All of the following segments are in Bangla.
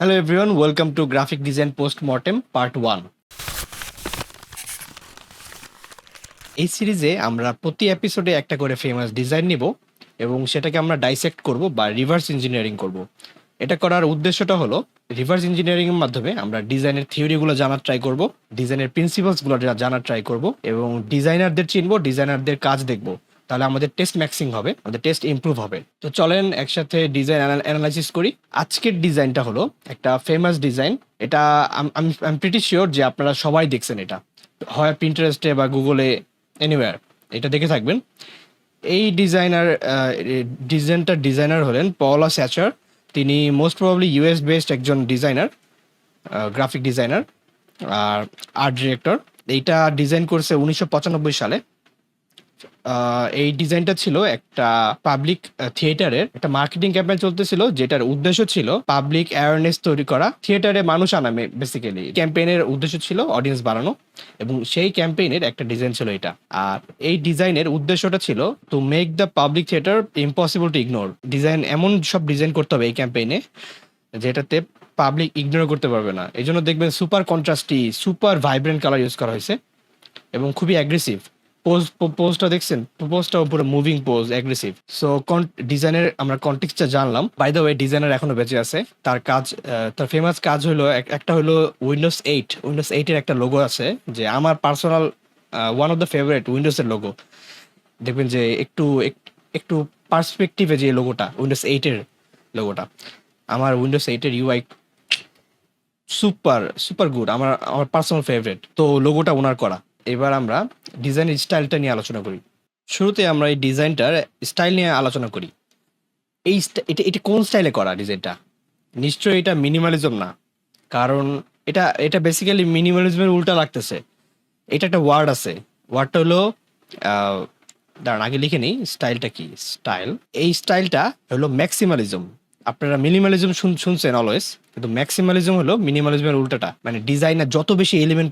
Hello everyone, welcome to Graphic Design Postmortem Part 1. এই সিরিজে আমরা প্রতি এপিসোডে একটা করে ফেমাস ডিজাইন নিব এবং সেটাকে আমরা ডাইসেক্ট করব বা রিভার্স ইঞ্জিনিয়ারিং করব। এটা করার উদ্দেশ্যটা হলো রিভার্স ইঞ্জিনিয়ারিং এর মাধ্যমে আমরা ডিজাইনের থিওরিগুলো জানার ট্রাই করব, ডিজাইনের প্রিন্সিপালসগুলো জানার ট্রাই করব এবং ডিজাইনারদের চিনব, ডিজাইনারদের কাজ দেখব। তাহলে আমাদের টেস্ট ম্যাক্সিং হবে, আমাদের টেস্ট ইমপ্রুভ হবে। তো চলেন একসাথে ডিজাইন অ্যানালাইসিস করি। আজকের ডিজাইনটা হলো একটা ফেমাস ডিজাইন। এটা আমি প্রিটি শিওর যে আপনারা সবাই দেখছেন, এটা হয় পিন্টারেস্টে বা গুগলে, এনিওয়্যার এটা দেখে থাকবেন। এই ডিজাইনার হলেন পওলা স্যাচার। তিনি মোস্ট প্রবাবলি ইউএস বেসড একজন ডিজাইনার, গ্রাফিক ডিজাইনার আর আর্ট ডিরেক্টর। এইটা ডিজাইন করছে 1995 সালে। এই ডিজাইনটা ছিল একটা পাবলিক থিয়েটারের একটা মার্কেটিং ক্যাম্পেইন চলতেছিল, যেটার উদ্দেশ্য ছিল পাবলিক অ্যাওয়ারনেস তৈরি করা, থিয়েটারে মানুষ আনা। বেসিক্যালি ক্যাম্পেইনের উদ্দেশ্য ছিল অডিয়েন্স বাড়ানো এবং সেই ক্যাম্পেইনের একটা ডিজাইন ছিল এটা। আর এই ডিজাইনের উদ্দেশ্যটা ছিল two make the public theatre impossible to ignore. Design এমন সব ডিজাইন করতে হবে এই ক্যাম্পেইনে যেটাতে পাবলিক ইগনোর করতে পারবে না। এই জন্য দেখবেন super contrasty, super vibrant colour use করা হয়েছে এবং খুবই অ্যাগ্রেসিভ। পোজটা দেখছেন, পোজটা পুরো মুভিং পোজ, অ্যাগ্রেসিভ। সো ডিজাইনের আমরা কনটেক্সটটা জানলাম। বাই দ্য ওয়ে, ডিজাইনার এখনো বেঁচে আছে। তার কাজ, তার ফেমাস কাজ হলো একটা হলো উইন্ডোজ 8 এর একটা লোগো আছে, যে আমার personal one of the favourite উইন্ডোজের লোগো। দেখবেন যে একটু পার্সপেক্টিভে যে লোগোটা, উইন্ডোজ 8 এর লোগোটা, আমার উইন্ডোজ 8 এর ইউআই সুপার সুপার গুড, আমার পার্সোনাল ফেভারিট। তো লোগোটা ওনার করা। এবার আমরা ডিজাইনের স্টাইলটা নিয়ে আলোচনা করি। শুরুতে আমরা এই ডিজাইনটার স্টাইল নিয়ে আলোচনা করি। এটা কোন স্টাইলে করা ডিজাইনটা? নিশ্চয়ই এটা মিনিমালিজম না, কারণ এটা বেসিক্যালি মিনিমালিজমের উল্টা লাগতেছে। এটা একটা ওয়ার্ড আছে, ওয়ার্ডটা হলো দাঁড়ান আগে লিখে নিই স্টাইলটা কি। এই স্টাইলটা হলো ম্যাক্সিমালিজম। আপনারা মিনিমালিজম শুনছেন অলওয়েজ, কিন্তু ম্যাক্সিমালিজম হলো মিনিমালিজমের উল্টাটা। মানে ডিজাইনার যত বেশি এলিমেন্ট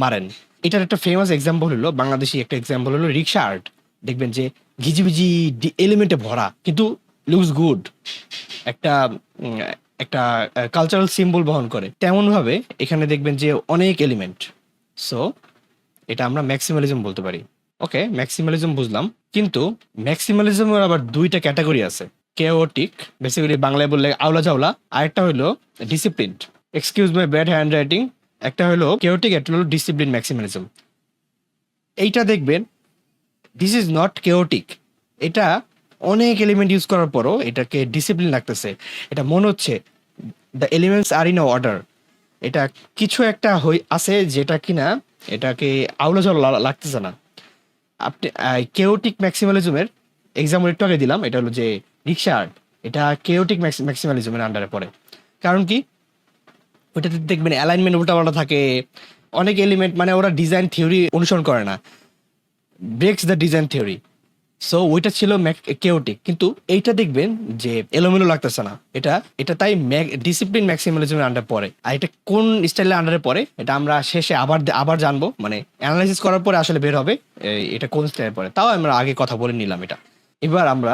মারেন। এটার একটা ফেমাস এক্সাম্পল হলো, বাংলাদেশি একটা এক্সাম্পল হলো রিক্সা আর্ট। দেখবেন যে ঘিজিবিজি এলিমেন্টে ভরা, কিন্তু লুকস গুড, একটা একটা কালচারাল সিম্বল বহন করে। তেমন ভাবে এখানে দেখবেন যে অনেক এলিমেন্ট। সো এটা আমরা ম্যাক্সিমালিজম বলতে পারি। ওকে, ম্যাক্সিমালিজম বুঝলাম, কিন্তু ম্যাক্সিমালিজমের আবার দুইটা ক্যাটাগরি আছে। কেওটিক, বেসিক্যালি বাংলায় বললে আওলা ঝাওলা, আরেকটা হলো disciplined. Excuse my bad hand writing. একটা হলো কেওটিক, একটা হলো ডিসিপ্লিন ম্যাক্সিমালিজম। এইটা দেখবেন দিস ইজ নট কেওটিক। এটা অনেক এলিমেন্ট ইউজ করার পরও এটাকে ডিসিপ্লিন লাগতেছে। এটা মনে হচ্ছে the elements are in order. এটা কিছু একটা আছে যেটা কিনা এটাকে আউলা ঝাওলা লাগতেছে না। আপনি কেওটিক ম্যাক্সিমালিজমের এক্সাম্পল একটু আগে দিলাম, এটা হলো যে রিক্সা আর্ট। এটা কেওটিক ম্যাক্সিমালিজমের আন্ডারে পড়ে। কারণ কি, ওইটাতে দেখবেন অ্যালাইনমেন্ট উল্টাপাল্টা থাকে, অনেক এলিমেন্ট, মানে ওরা ডিজাইন থিওরি অনুসরণ করে না, breaks the design theory. So ওইটা ছিল কেওটিক। কিন্তু এইটা দেখবেন যে এলোমেলো লাগতেছে না। এটা তাই ডিসিপ্লিন ম্যাক্সিমালিজমের আন্ডারে পড়ে। আর এটা কোন স্টাইলের আন্ডারে পড়ে এটা আমরা শেষে আবার জানবো, মানে অ্যানালাইসিস করার পরে আসলে বের হবে এটা কোন স্টাইলে পড়ে। তাও আমরা আগে কথা বলে নিলাম এটা। এবার আমরা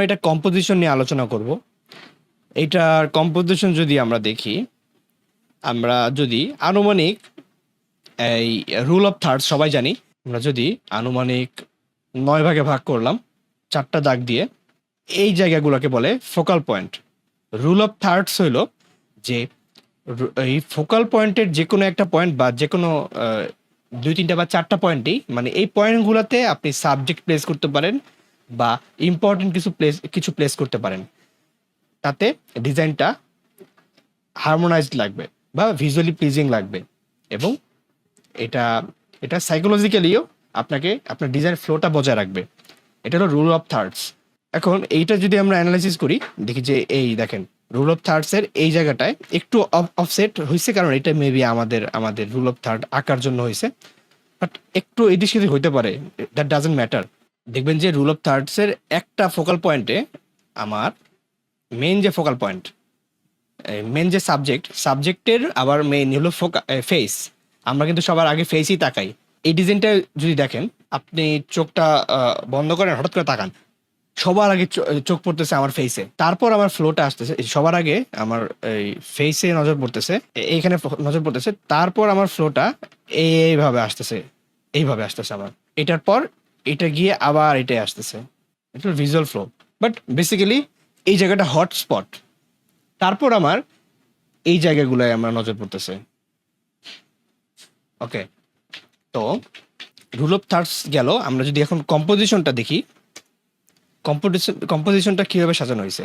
এটা কম্পোজিশন নিয়ে আলোচনা করব। এইটার কম্পোজিশন যদি আমরা দেখি, আমরা যদি আনুমানিক এই রুল অফ থার্ডস সবাই জানি, আমরা যদি আনুমানিক 9 ভাগে ভাগ করলাম 4টা দাগ দিয়ে, এই জায়গাগুলোকে বলে focal point. Rule of thirds হইল যে এই ফোকাল পয়েন্টের যে কোনো একটা পয়েন্ট বা যে কোনো 2-3টা বা 4টা পয়েন্টই, মানে এই পয়েন্টগুলোতে আপনি সাবজেক্ট প্লেস করতে পারেন বা ইম্পর্টেন্ট কিছু প্লেস করতে পারেন। তাতে ডিজাইনটা হারমোনাইজড লাগবে বা ভিজুয়ালি প্লিজিং লাগবে এবং এটা সাইকোলজিক্যালিও আপনার ডিজাইন ফ্লোটা বজায় রাখবে। এটা হলো রুল অফ থার্ডস। এখন এইটা যদি আমরা অ্যানালাইসিস করি, দেখি যে এই দেখেন রুল অফ থার্ডসের এই জায়গাটায় একটু অফসেট হয়েছে, কারণ এটা মেবি আমাদের রুল অফ থার্ড আঁকার জন্য হয়েছে, বাট একটু এদিক সেদিক হইতে পারে, দ্যাট ডাজন্ট ম্যাটার। দেখবেন যে রুল অফ থার্ডসের একটা ফোকাল পয়েন্টে আমার মেন যে ফোকাল পয়েন্ট, মেন যে সাবজেক্টের আবার মেইন হলো ফেস। আমরা কিন্তু সবার আগে ফেসই তাকাই। এই ডিজাইনটা যদি দেখেন, আপনি চোখটা বন্ধ করেন, হঠাৎ করে তাকান, সবার আগে চোখ পড়তেছে আমার ফেসে, তারপর আমার ফ্লোটা আসতেছে। সবার আগে আমার এই ফেসে নজর পড়তেছে, এইখানে নজর পড়তেছে, তারপর আমার ফ্লোটা এইভাবে আসতেছে, এইভাবে আসতেছে আবার, এটার পর এটা গিয়ে আবার এটাই আসতেছে। এটা ভিজুয়াল ফ্লো, বাট বেসিক্যালি এই জায়গাটা হটস্পট, তারপর আমার এই জায়গাগুলোয় আমার নজর পড়তেছে। ওকে, তো রুল অফ থার্ডস গেল। আমরা যদি এখন কম্পোজিশনটা দেখি, কম্পোজিশনটা কিভাবে সাজানো হয়েছে।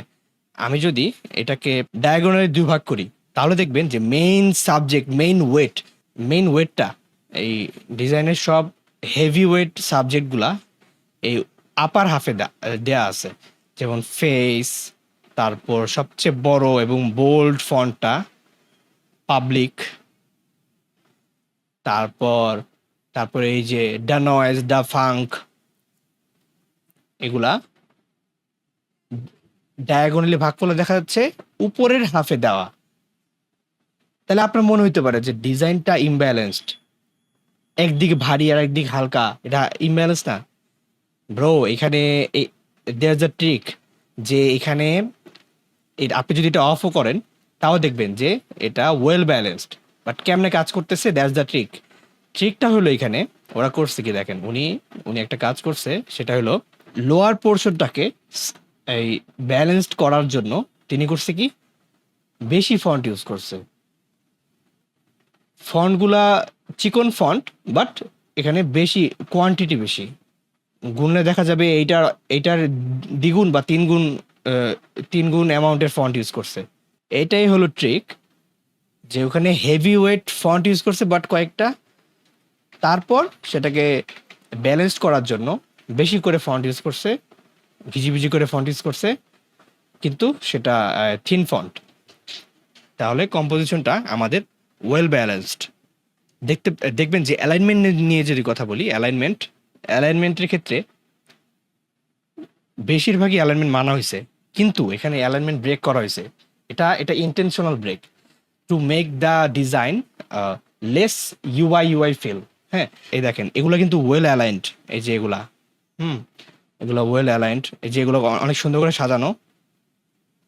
আমি যদি এটাকে ডায়াগোনালি দুই ভাগ করি, তাহলে দেখবেন যে মেইন ওয়েটটা এই ডিজাইনের সব হেভি ওয়েট সাবজেক্টগুলা এই আপার হাফে দেয়া আছে। যেমন ফেস, তারপর সবচেয়ে বড় এবং বোল্ড ফন্টটা পাবলিক, তারপর তারপরে এই যে দ্য নয়েজ, দ্য ফাঙ্ক, এগুলা ডায়াগোনালি ভাগ করলে দেখা যাচ্ছে উপরের হাফে দেওয়া। তাহলে আপনার মনে হইতে পারে যে ডিজাইনটা ইমব্যালেন্সড, একদিকে ভারী আর একদিকে হালকা, এটা ইমব্যালেন্স না ব্রো। এখানে দেয়ার্স আ ট্রিক, যে এখানে আপনি যদি এটা অফও করেন তাও দেখবেন যে এটা ওয়েল ব্যালেন্সড। বাট কেমনে কাজ করতেছে, দ্যাটস দ্য ট্রিক। ট্রিকটা হলো এখানে ওরা করছে কি দেখেন, উনি উনি একটা কাজ করছে, সেটা হলো লোয়ার পোর্শনটাকে এই ব্যালেন্সড করার জন্য তিনি করছে কি, বেশি ফন্ট ইউজ করছে। ফন্টগুলা চিকন ফন্ট, বাট এখানে বেশি কোয়ান্টিটি বেশি, গুণলে দেখা যাবে এইটার এইটার দ্বিগুণ বা তিন গুণ অ্যামাউন্টের ফন্ট ইউজ করছে। এটাই হলো ট্রিক, যে ওখানে হেভি ওয়েট ফন্ট ইউজ করছে বাট কয়েকটা, তারপর সেটাকে ব্যালেন্স করার জন্য বেশি করে ফন্ট ইউজ করছে, ভিজি করে ফন্ট ইউজ করছে, কিন্তু সেটা থিন ফন্ট। তাহলে কম্পোজিশনটা আমাদের ওয়েল ব্যালেন্সড। দেখতে দেখবেন যে অ্যালাইনমেন্ট নিয়ে যদি কথা বলি, অ্যালাইনমেন্টের ক্ষেত্রে বেশিরভাগই অ্যালাইনমেন্ট মানা হয়েছে, কিন্তু এখানে অ্যালাইনমেন্ট ব্রেক করা হয়েছে। এটা intentional break to make the design less UI feel. হ্যাঁ, এই দেখেন এগুলো কিন্তু ওয়েল অ্যালাইন্ড, এই যে এগুলা, এগুলো ওয়েল অ্যালাইন্ড, এই যে এগুলো অনেক সুন্দর করে সাজানো,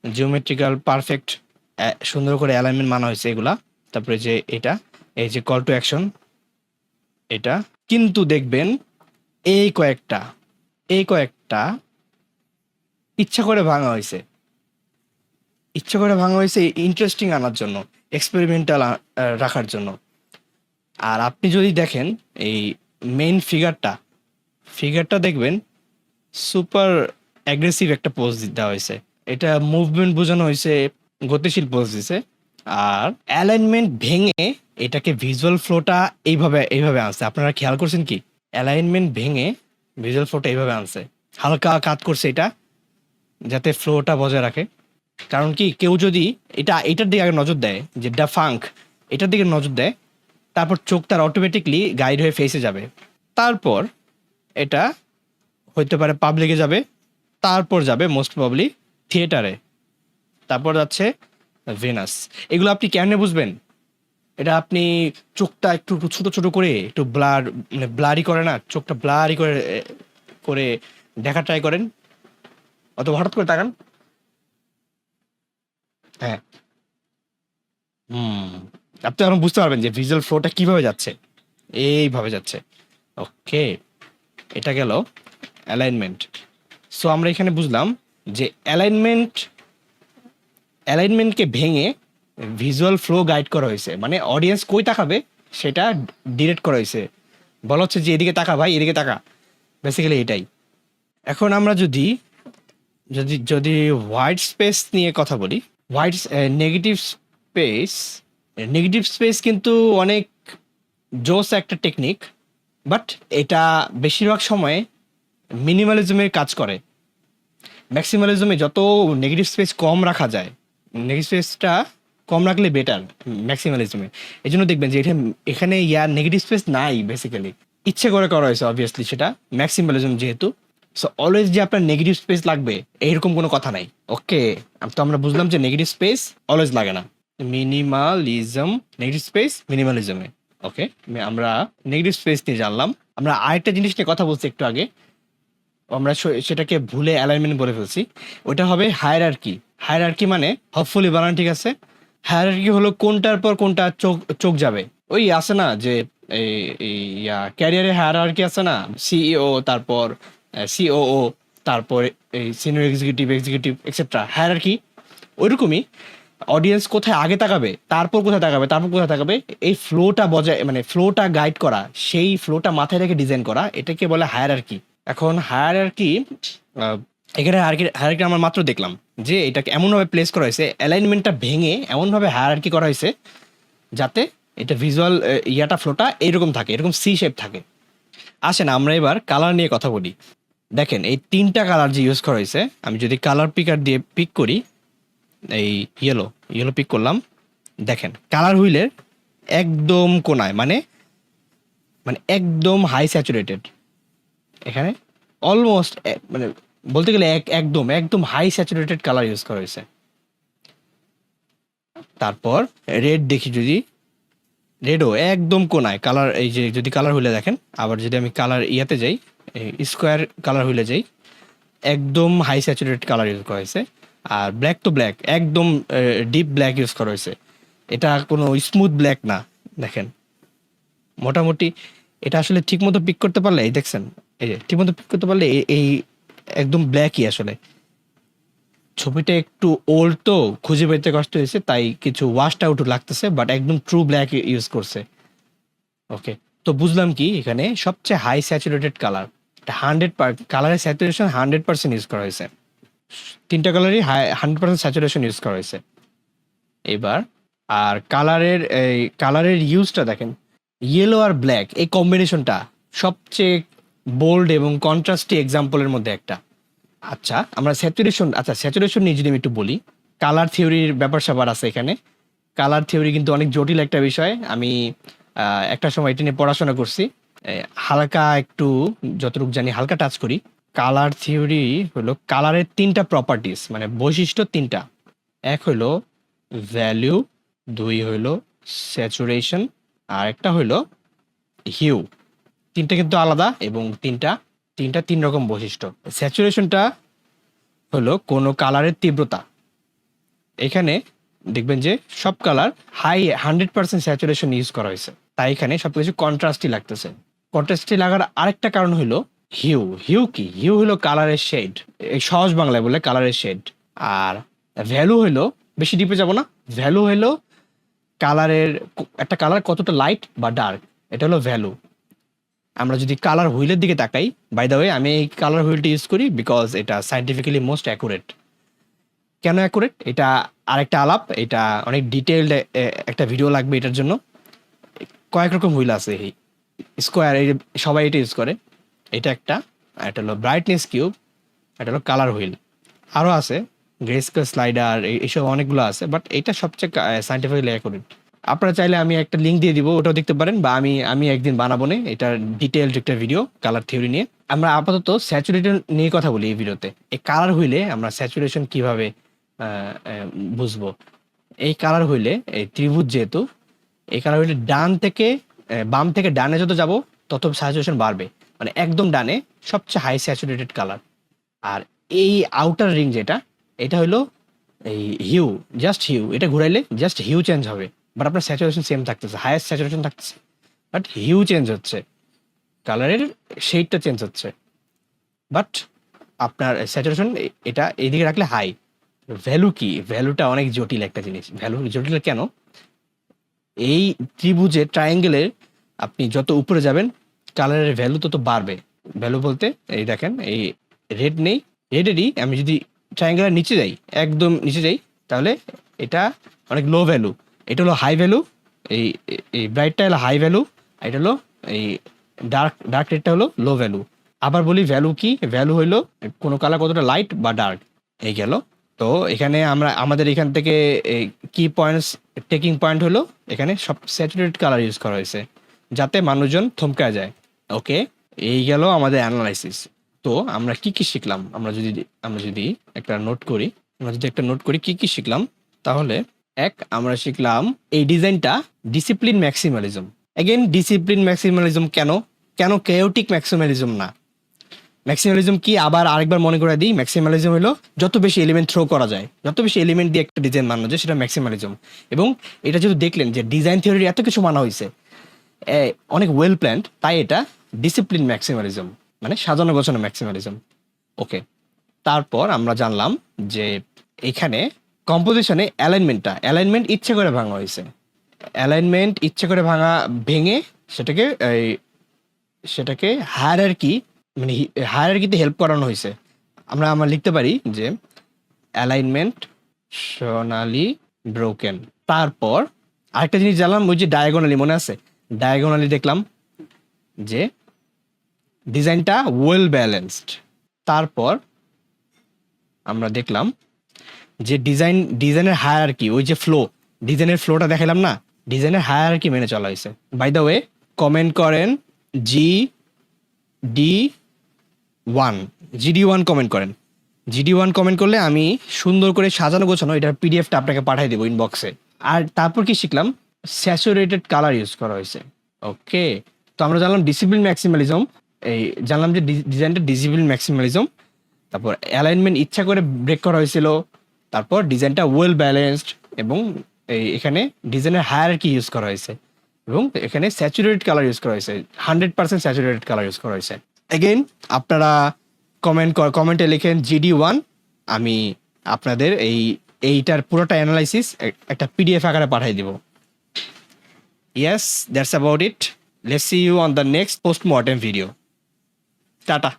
জিওমেট্রিক্যাল পারফেক্ট, সুন্দর করে অ্যালাইনমেন্ট মানা হয়েছে এগুলা। তারপরে যে এটা, এই যে কল টু অ্যাকশন, এটা কিন্তু দেখবেন এই কয়েকটা ইচ্ছা করে ভাঙা হয়েছে, ইন্টারেস্টিং আনার জন্য, এক্সপেরিমেন্টাল রাখার জন্য। আর আপনি যদি দেখেন এই মেইন ফিগারটা দেখবেন সুপার অ্যাগ্রেসিভ একটা পোজ দেওয়া হয়েছে, এটা মুভমেন্ট বোঝানো হয়েছে, গতিশীল পোজ দিছে। আর অ্যালাইনমেন্ট ভেঙে এটাকে ভিজুয়াল ফ্লোটা এইভাবে আনছে। আপনারা খেয়াল করছেন কি, অ্যালাইনমেন্ট ভেঙে ভিজুয়াল ফ্লোটা এইভাবে আনছে, হালকা কাট করছে এটা, যাতে ফ্লোটা বজায় রাখে। কারণ কি, কেউ যদি এটার দিকে আগে নজর দেয়, যে দ্য ফাঙ্ক, এটার দিকে নজর দেয়, তারপর চোখ তার অটোমেটিকলি গাইড হয়ে ফেসে যাবে, তারপর এটা হইতে পারে পাবলিকে যাবে, তারপর যাবে মোস্ট প্রবাবলি থিয়েটারে, তারপর যাচ্ছে ভেনাস। এগুলো আপনি কেমনে বুঝবেন? এটা আপনি চোখটা একটু ছোট ছোট করে, একটু ব্লারি করে না, চোখটা ব্লারি করে করে দেখা ট্রাই করেন, অথবা হঠাৎ করে তাকান। হ্যাঁ, আপনি এখন বুঝতে পারবেন যে ভিজুয়াল ফ্লোটা কিভাবে যাচ্ছে, এইভাবে যাচ্ছে। ওকে, এটা গেল অ্যালাইনমেন্ট। সো আমরা এখানে বুঝলাম যে অ্যালাইনমেন্টকে ভেঙে ভিজুয়াল ফ্লো গাইড করা হয়েছে, মানে অডিয়েন্স কই তাকাবে সেটা ডিরেক্ট করা হয়েছে, বলা হচ্ছে যে এদিকে তাকা ভাই, এদিকে তাকা, বেসিক্যালি এটাই। এখন আমরা যদি যদি যদি হোয়াইট স্পেস নিয়ে কথা বলি, হোয়াইট নেগেটিভ স্পেস কিন্তু অনেক জোস একটা টেকনিক, বাট এটা বেশিরভাগ সময়ে মিনিমালিজমের কাজ করে। ম্যাক্সিমালিজমে যত নেগেটিভ স্পেস কম রাখা যায়, নেগেটিভ স্পেসটা কম রাখলে বেটার ম্যাক্সিমালিজমে। এই জন্য দেখবেন যে এখানে নেগেটিভ স্পেস নাই, বেসিক্যালি ইচ্ছে করে করা হয়েছে, অবভিয়াসলি সেটা ম্যাক্সিমালিজম যেহেতু। সো অলওয়েজ যে আপনার নেগেটিভ স্পেস লাগবে এইরকম কোনো কথা নাই। ওকে, তো আমরা বুঝলাম যে নেগেটিভ স্পেস অলওয়েজ লাগে না, মিনিমালিজম, নেগেটিভ স্পেস মিনিমালিজমে। ওকে, আমরা নেগেটিভ স্পেস নিয়ে জানলাম। আমরা আরেকটা জিনিস নিয়ে কথা বলছি একটু আগে, আমরা সেটাকে ভুলে অ্যালাইনমেন্ট বলে ফেলছি। ওটা হবে হায়ারার্কি। হায়ারার্কি মানে হোপফুলি বানান ঠিক আছে। হায়ারার্কি হলো কোনটার পর কোনটা চোখ চোখ যাবে। ওই আছে না যে এই ক্যারিয়ারে হায়ারার্কি আছে না, সিইও, তারপর সিওও, তারপর এই senior executive, executive etcetera, hierarchy ওইরকমই। অডিয়েন্স কোথায় আগে তাকাবে, তারপর কোথায় তাকাবে, তারপর কোথায় তাকাবে, এই ফ্লোটা বজায় মানে ফ্লোটা গাইড করা, সেই ফ্লোটা মাথায় রেখে ডিজাইন করা, এটাকে বলে হায়ারার্কি। এখন হায়ারার্কি এখানে হায়ারার্কি আমরা মাত্র দেখলাম যে এটাকে এমনভাবে প্লেস করা হয়েছে, অ্যালাইনমেন্টটা ভেঙে এমনভাবে হায়ারার্কি করা হয়েছে যাতে এটা ভিজুয়াল ইয়াটা ফ্লোটা এইরকম থাকে, এরকম সি শেপ থাকে। আসেন আমরা এবার কালার নিয়ে কথা বলি। দেখেন এই 3টা কালার যে ইউজ করা হয়েছে, আমি যদি কালার পিকার দিয়ে পিক করি, এই ইয়েলো পিক করলাম, দেখেন কালার হুইলের একদম কোনায় মানে মানে একদম হাই স্যাচুরেটেড, এখানে অলমোস্ট মানে বলতে গেলে একদম একদম হাই স্যাচুরেটেড কালার ইউজ করা হয়েছে। তারপর রেড দেখি, যদি রেডও একদম কোনায় কালার, এই যে যদি কালার হুইলে দেখেন, আবার যদি আমি কালার ইয়াতে যাই, স্কোয়ার কালার হুইলে যাই, একদম হাই স্যাচুরেটেড কালার ইউজ করা হয়েছে। আর ব্ল্যাক তো ব্ল্যাক, একদম ডিপ ব্ল্যাক ইউজ করা হয়েছে, এটা কোনো স্মুথ ব্ল্যাক না। দেখেন মোটামুটি এটা আসলে ঠিকমতো পিক করতে পারলে, এই দেখছেন, এই যে ঠিকমতো পিক করতে পারলে এই একদম ব্ল্যাকই আসলে। ছবিটা একটু ওল্ড তো খুঁজে পেতে কষ্ট হয়েছে, তাই কিছু ওয়াশড আউট লাগতেছে, বাট একদম ট্রু ব্ল্যাক ইউজ করছে। ওকে, তো বুঝলাম কি এখানে সবচেয়ে হাই স্যাচুরেটেড কালার, কালারের স্যাচুরেশন 100% ইউজ করা হয়েছে। 3টা কালারই 100% স্যাচুরেশন ইউজ করা হয়েছে। এবার আর কালারের ইউজটা দেখেন, ইয়েলো আর ব্ল্যাক এই কম্বিনেশনটা সবচেয়ে বোল্ড এবং কন্ট্রাস্টি এক্সাম্পলের মধ্যে একটা। আমরা স্যাচুরেশন নিয়ে যদি আমি একটু বলি, কালার থিওরির ব্যাপার স্যাপার আছে এখানে। কালার থিওরি কিন্তু অনেক জটিল একটা বিষয়। আমি একটা সময় এটা নিয়ে পড়াশোনা করছি, হালকা একটু যতটুকু জানি হালকা টাচ করি। কালার থিওরি হলো কালারের 3টা প্রপার্টিস, মানে বৈশিষ্ট্য 3টা। এক হলো ভ্যালু, 2 হইলো স্যাচুরেশন, আর একটা হইলো হিউ। 3টা কিন্তু আলাদা এবং তিনটা 3 রকম বৈশিষ্ট্য। স্যাচুরেশনটা হলো কোনো কালারের তীব্রতা। এখানে দেখবেন যে সব কালার হাই 100% স্যাচুরেশন ইউজ করা হয়েছে, তাই এখানে সবকিছু কন্ট্রাস্টই লাগতেছে। কন্ট্রাস্টই লাগার আরেকটা কারণ হলো হিউ। হিউ হলো কালারের শেড, এই সহজ বাংলায় বলে কালারের শেড। আর ভ্যালু হলো, বেশি ডিপে যাব না, ভ্যালু হলো কালারের, একটা কালার কতটা লাইট বা ডার্ক, এটা হলো ভ্যালু। আমরা যদি কালার হুইলের দিকে তাকাই, বাই দ্য ওয়ে আমি এই কালার হুইলটা ইউজ করি বিকজ এটা সাইন্টিফিক্যালি মোস্ট অ্যাকুরেট। কেন অ্যাকুরেট এটা আরেকটা আলাপ, এটা অনেক ডিটেইলড একটা ভিডিও লাগবে এটার জন্য। কয়েক রকম হুইল আছে, এই স্কোয়ার, এই সবাই এটা ইউজ করে, এটা একটা, এটা হলো ব্রাইটনেস কিউব, এটা হলো কালার হুইল, আরও আছে গ্রেস্কেল স্লাইডার, এইসব অনেকগুলো আছে, বাট এটা সবচেয়ে সাইন্টিফিক্যালি অ্যাকুরেট। আপনারা চাইলে আমি একটা লিঙ্ক দিয়ে দিব, ওটাও দেখতে পারেন, বা আমি একদিন বানাবো না এটার ডিটেইলড একটা ভিডিও কালার থিওরি নিয়ে। আমরা আপাতত স্যাচুরেশন নিয়ে কথা বলি এই ভিডিওতে। এই কালার হুইলে আমরা স্যাচুরেশন কিভাবে বুঝবো। এই কালার হুইলে এই ত্রিভুজ যেহেতু, এই কালার হুইলে ডান থেকে বাম থেকে ডানে যত যাব তত স্যাচুরেশন বাড়বে, মানে একদম ডানে সবচেয়ে হাই স্যাচুরেটেড কালার। আর এই আউটার রিং যেটা, এটা হলো এই হিউ, জাস্ট হিউ, এটা ঘুরাইলে জাস্ট হিউ চেঞ্জ হবে, বাট আপনার স্যাচুরেশন সেম থাকতেছে, হাইয়েস্ট স্যাচুরেশন থাকতেছে, বাট হিউ চেঞ্জ হচ্ছে, কালারের শেডটা চেঞ্জ হচ্ছে, বাট আপনার স্যাচুরেশন এটা এইদিকে রাখলে হাই। ভ্যালু কি? ভ্যালুটা অনেক জটিল একটা জিনিস। ভ্যালু জটিল কেন? এই ত্রিভুজের ট্রায়াঙ্গেলের আপনি যত উপরে যাবেন কালারের ভ্যালু তত বাড়বে। ভ্যালু বলতে এই দেখেন, এই রেড নেই, রেডেরই আমি যদি ট্রায়াঙ্গেলের নিচে যাই, একদম নিচে যাই, তাহলে এটা অনেক লো ভ্যালু, এটা হলো হাই ভ্যালু। এই এই ব্রাইটটা হলো হাই ভ্যালু, এটা হলো এই ডার্ক রেডটা হলো লো ভ্যালু। আবার বলি ভ্যালু কি? ভ্যালু হইলো কোনো কালার কতটা লাইট বা ডার্ক, এই গেল। তো এখানে আমাদের এখান থেকে কি পয়েন্টস, টেকিং পয়েন্ট হলো এখানে সব স্যাচুরেটেড কালার ইউজ করা হয়েছে যাতে মানুষজন থমকা যায়। ওকে, এই গেল আমাদের অ্যানালাইসিস। তো আমরা কি কি শিখলাম, আমরা যদি একটা নোট করি কি কি শিখলাম, তাহলে আমরা শিখলাম এই ডিজাইনটা ডিসিপ্লিন ম্যাক্সিমালিজম। এগেন ডিসিপ্লিন ম্যাক্সিমালিজম কেন কেওটিক ম্যাক্সিমালিজম না? ম্যাক্সিমালিজম কি আবার আরেকবার মনে করে দিই, ম্যাক্সিমালিজম হলো যত বেশি এলিমেন্ট থ্রো করা যায়, যত বেশি এলিমেন্ট দিয়ে একটা ডিজাইন বানানো যায় সেটা ম্যাক্সিমালিজম। এবং এটা যেহেতু দেখলেন যে ডিজাইন থিওরির এত কিছু মানা হয়েছে, অনেক ওয়েল প্ল্যান্ড, তাই এটা ডিসিপ্লিন ম্যাক্সিমালিজম, মানে সাজানো গোছানো ম্যাক্সিমালিজম। ওকে, তারপর আমরা জানলাম যে এখানে কম্পোজিশনে অ্যালাইনমেন্ট ইচ্ছে করে ভাঙা হয়েছে। অ্যালাইনমেন্ট ইচ্ছে করে ভেঙে সেটাকে সেটাকে হায়ারার্কি, মানে হায়ারার্কিতে হেল্প করানো হয়েছে। আমরা লিখতে পারি যে অ্যালাইনমেন্ট সোনালি ব্রোকেন। তারপর আরেকটা জিনিস জানলাম, ওই যে ডায়াগোনালি, মনে আছে? ডায়াগোনালি দেখলাম যে ডিজাইনটা ওয়েল ব্যালেন্সড। তারপর আমরা দেখলাম যে ডিজাইনের হায়ারার্কি, ওই যে ডিজাইনের ফ্লোটা দেখালাম না, ডিজাইনের হায়ারার্কি মেনে চলা হয়েছে। বাই দ্য ওয়ে, কমেন্ট করেন GD1 কমেন্ট করেন। GD1 কমেন্ট করলে আমি সুন্দর করে সাজানো গোছানো এটার পিডিএফটা আপনাকে পাঠিয়ে দেবো ইনবক্সে। আর তারপর কি শিখলাম? স্যাচুরেটেড কালার ইউজ করা হয়েছে। ওকে, তো আমরা জানলাম ডিসিপ্লিন ম্যাক্সিমালিজম, জানলাম যে ডিজাইনটা ডিসিপ্লিন ম্যাক্সিমালিজম। তারপর অ্যালাইনমেন্ট ইচ্ছা করে ব্রেক করা হয়েছিল। তারপর ডিজাইনটা ওয়েল ব্যালেন্সড, এবং এখানে ডিজাইনের হায়ারার্কি ইউজ করা হয়েছে, এবং এখানে স্যাচুরেটেড কালার ইউজ করা হয়েছে, 100% স্যাচুরেটেড কালার ইউজ করা হয়েছে। এগেইন আপনারা কমেন্টে লিখেন GD1, আমি আপনাদের এইটার পুরোটা অ্যানালাইসিস একটা পিডিএফ আকারে পাঠিয়ে দিব। Yes, that's about it. Let's see you on the next postmortem video. Tata.